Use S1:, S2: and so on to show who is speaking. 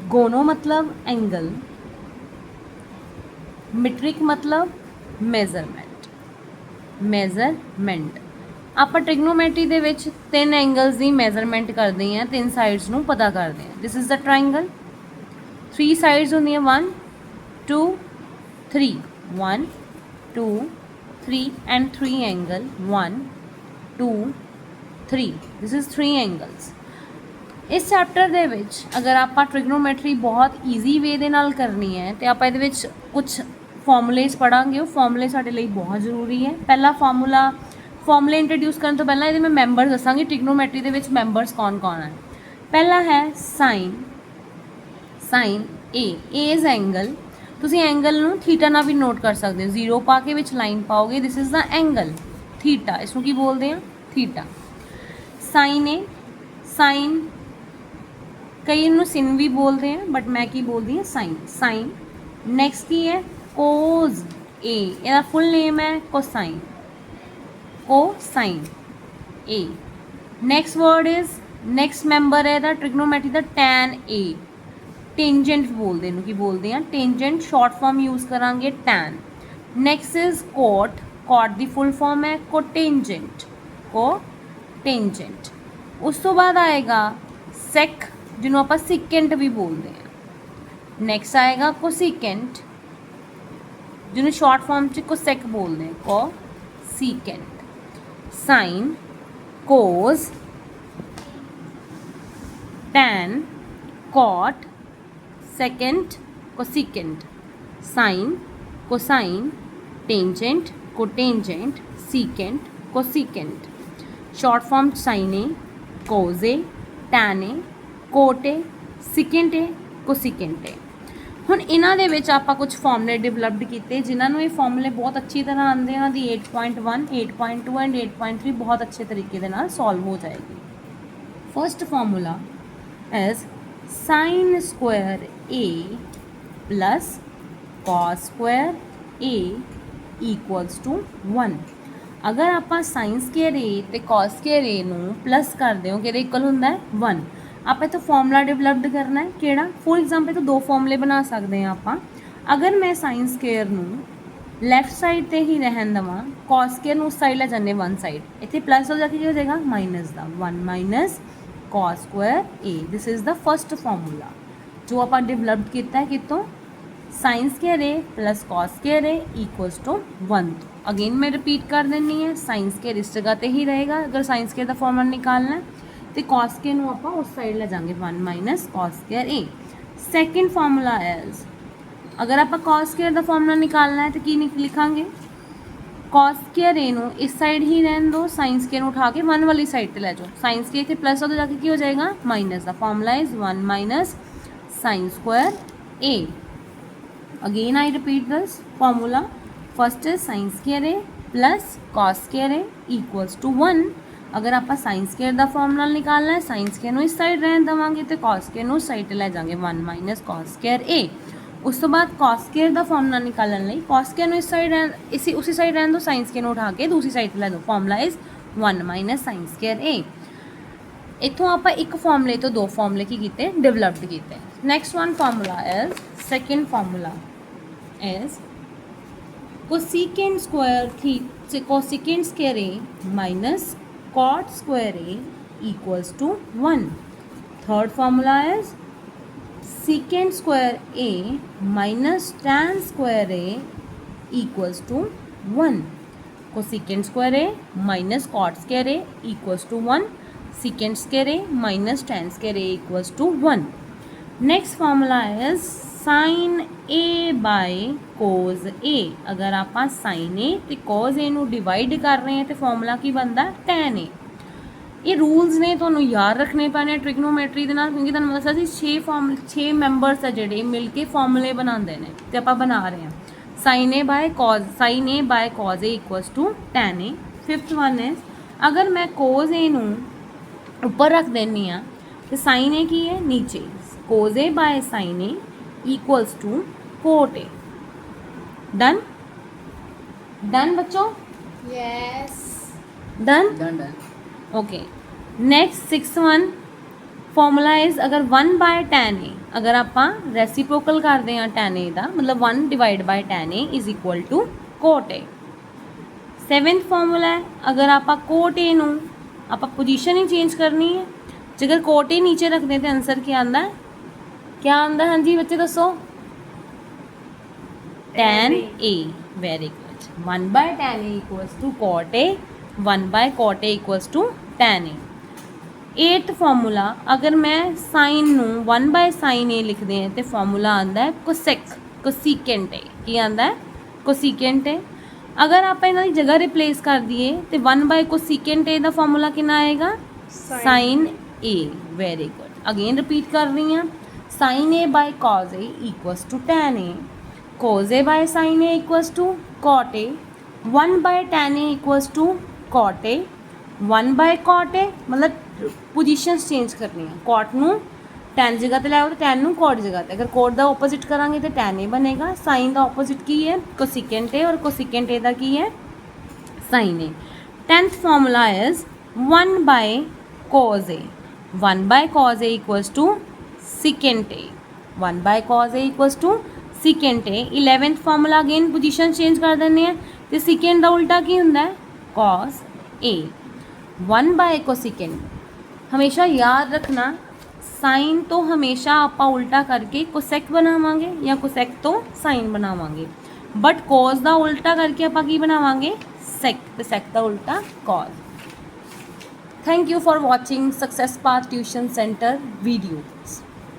S1: गोनो मतलब angle, metric मतलब मेजरमेंट। ਆਪਾਂ ट्रिग्नोमेट्री ਦੇ ਵਿੱਚ ਤਿੰਨ ਐਂਗਲਸ ਦੀ ਮੈਜ਼ਰਮੈਂਟ ਕਰਦੇ ਹਾਂ, ਤਿੰਨ ਸਾਈਡਸ ਨੂੰ ਪਤਾ ਕਰਦੇ ਹਾਂ। This is the triangle, 3 sides ਹੁੰਦੀਆਂ 1 2 3, 1 2 3 and 3 angle 1 2 3, this is 3 angles. ਇਸ ਚੈਪਟਰ ਦੇ ਵਿੱਚ ਅਗਰ ਆਪਾਂ ਟ੍ਰਿਗਨੋਮੈਟਰੀ ਬਹੁਤ ਈਜ਼ੀ ਵੇ ਦੇ ਨਾਲ ਕਰਨੀ ਹੈ ਤੇ ਆਪਾਂ ਇਹਦੇ ਵਿੱਚ ਕੁਝ ਫਾਰਮੂਲੇਸ ਪੜਾਂਗੇ। ਉਹ ਫਾਰਮੂਲੇ ਸਾਡੇ ਲਈ ਬਹੁਤ ਜ਼ਰੂਰੀ ਹੈ। ਪਹਿਲਾ ਫਾਰਮੂਲੇ ਇੰਟਰੋਡਿਊਸ ਕਰਨ ਤੋਂ ਪਹਿਲਾਂ ਇਹਦੇ ਮੈਂ ਮੈਂਬਰਸ ਦੱਸਾਂਗੀ। ਟ੍ਰਿਗਨੋਮੈਟਰੀ ਦੇ ਵਿੱਚ ਮੈਂਬਰਸ ਕੌਣ ਹੈ। ਪਹਿਲਾ ਹੈ ਸਾਈਨ ਏ ਇਜ਼ ਐਂਗਲ। ਤੁਸੀਂ ਐਂਗਲ ਨੂੰ ਥੀਟਾ ਨਾਲ ਵੀ ਨੋਟ ਕਰ ਸਕਦੇ ਹੋ, 0 ਪਾ ਕੇ ਵਿੱਚ ਲਾਈਨ ਪਾਓਗੇ, this is the angle theta. ਇਸ ਨੂੰ ਕੀ ਬੋਲਦੇ ਆ? ਥੀਟਾ। ਸਾਈਨ ਏ, ਸਾਈਨ कई इनू सिन भी बोलते हैं बट मैं की बोलती हूँ साइन। नैक्सट की है कोज ए, ਇਹਦਾ फुल नेम है cosine A. Next word is next member है ਇਹਦਾ ट्रिग्नोमेट्री का टैन ए, टेंजेंट बोलते हैं, की बोलते हैं टेंजेंट, शॉर्ट फॉर्म यूज़ करांगे टैन। नैक्सट इज कॉट की फुल फॉर्म है कोटेंजेंट। उस तो बाद आएगा सैक जिन्हों आप सिकेंट भी बोलते हैं। नैक्सट आएगा कोसिकेंट जिन्होंने शॉर्ट फॉर्म च कोसेक बोलते हैं, cosecant. Sine, cos, tan, cot, secant, cosecant. Sine, cosine, tangent, cotangent, secant, cosecant. Short form साइने, कोजे, टैने, कोटे, सिकेंटे, कोसिकेंटे। ਹੁਣ ਇਹਨਾਂ ਦੇ ਵਿੱਚ ਆਪਾਂ ਕੁਝ ਫਾਰਮੂਲੇ ਡਿਵੈਲਪਡ ਕੀਤੇ ਜਿਨ੍ਹਾਂ ਨੂੰ ਇਹ ਫਾਰਮੂਲੇ ਬਹੁਤ ਅੱਛੀ ਤਰ੍ਹਾਂ ਆਉਂਦੇ ਹਨ। ਦੀ 8.1 8.2 ਐਂਡ 8.3 ਬਹੁਤ ਅੱਛੇ ਤਰੀਕੇ ਦੇ ਨਾਲ ਸੋਲਵ ਹੋ ਜਾਏਗੀ। First formula is sine square A plus cos square A equals to 1। ਅਗਰ ਆਪਾਂ ਸਾਈਨ ਸਕੁਆਇਰ ਏ ਤੇ cos ਸਕੁਆਇਰ ਏ ਨੂੰ ਪਲੱਸ ਕਰਦੇ ਹੋ ਕਿਹਦੇ ਇਕੁਅਲ ਹੁੰਦਾ ਹੈ 1। आप इतो फॉर्मूला डिवलप्ड करना है कि फॉर एग्जाम्पल तो 2 फॉर्मूले बना सकते हैं आप। अगर मैं साइन स्केयर लैफ्ट साइड पर ही रहन देव, कॉस स्केयर उस साइड लै जाने 1 साइड, इतने प्लस हो जाके हो जाएगा माइनस का 1 minus cos square A. This is the first formula जो आप डिवलप्ड किया है कितों, sine square A plus cos square A equals to 1। Again मैं रिपीट कर देनी है, साइन स्केयर इस जगह पर ही रहेगा अगर साइन स्केयर का फॉर्मूला निकालना है तो कॉस स्केयर ਨੂੰ ਆਪਾਂ उस साइड ले जाएंगे 1 minus cos square A. Second formula is अगर आप कॉस स्केयर का फार्मूला निकालना है तो की लिखांगे, कॉस स्केयर ए ਨੂੰ इस साइड ही रहने दो, साइन स्केयर ਨੂੰ उठा के 1 वाली साइड पर ले जाओ, साइन स्केयर इतने प्लस हो जाके की हो जाएगा माइनस का। Formula is 1 minus sine square A. Again I repeat this formula, first is sine square A plus cos square A equals to 1। अगर आप साइन स्केयर का फॉर्मूला निकालना है, साइन स्केयर इस साइड रहने देवांगे तो कॉस स्केयर उस साइड ले जाएंगे 1 माइनस कॉस स्केयर ए। उस तो बाद कॉस स्केयर का फॉर्मूला निकालने लिए कॉस स्केयर इस साइड उसी साइड रहने दो, साइन स्केयर उठा के दूसरी साइड ले दो, formula is 1 minus sine square A. इतों आप एक फॉर्मूले तो 2 फॉर्मूले की किए डिवलप्ड किए। Next one formula is second formula is cosecant square cosecant square A minus cot square a equals to 1। Third formula is secant square a minus tan square a equals to 1। cosecant square a minus cot square a equals to 1, secant square a minus tan square a equals to 1। Next formula is sine A by cos A. अगर आप sign ए तो कोज ए divide कर रहे हैं तो formula की बनता tan A. ये रूल्स ने तो याद रखने पैने ट्रिग्नोमैट्री के नाल, क्योंकि तुहानूं दस्सिया सी 6 मैंबरस है जिहड़े मिल के फॉर्मूले बनाते हैं तो आप बना रहे हैं sine A by cos A equals to tan A. Fifth one is अगर मैं कोज ए ऊपर रख देनी हाँ तो साइन ए की है नीचे, cos A by sine A equals to cot A. Done done बच्चों?
S2: Yes
S1: done
S2: done.
S1: Okay. Next 6th one formula is अगर 1 बाय टैन ए, अगर आप रेसिप्रोकल करते हैं tan A का मतलब 1 divide by tan A is equal to cot A। 7th formula है, अगर आप cot A नूं आप पोजीशन ही चेंज करनी है, जेकर cot A नीचे रखते हैं तो आंसर क्या आंदा है, क्या आंदा है? हाँ जी बच्चे दसो, tan A। Very good. 1 by tan A equals to cot A, 1 by cot A equals to tan A। 8th formula, अगर मैं साइन नूं 1 बाय साइन ए लिखते हैं तो फॉर्मूला आंदा है कोसिकेंट ए। की आंदा है? Cosecant A. अगर आप इन्हां दी जगह रिप्लेस कर दिए तो 1 बाय कोसिकेंट ए का फॉर्मूला कितना आएगा? Sine A. Very good. Again repeat कर रही हैं, sine A by cos A equals to tan A, cos A by sine A equals to cot A, 1 by tan A equals to cot A, 1 by cot A मतलब position change करनी है, cot नूं tan जगह ते लाओ तो tan नूं cot जगह ते, अगर कॉट का ओपोजिट करांगे तो टैन ए बनेगा, साइन का ओपोजिट की है कोसिकेंट ए और कोसिकेंट ए का की है sine A. 10th formula is 1 by cos A, 1 by cos A equals to secant A, 1 by cos A equals to secant A. 11th formula again position change कर देने हैं तो secant का उल्टा की हुंदा है? Cos A. 1 बाय कोसिकेंट, हमेशा याद रखना साइन तो हमेशा आप उल्टा करके कोसेक बनावांगे या कोसेक तो साइन बनावांगे, बट कॉज का उल्टा करके आप की बनावांगे? सेक, तो सेक का उल्टा cause. Thank you for watching success path tuition centre videos.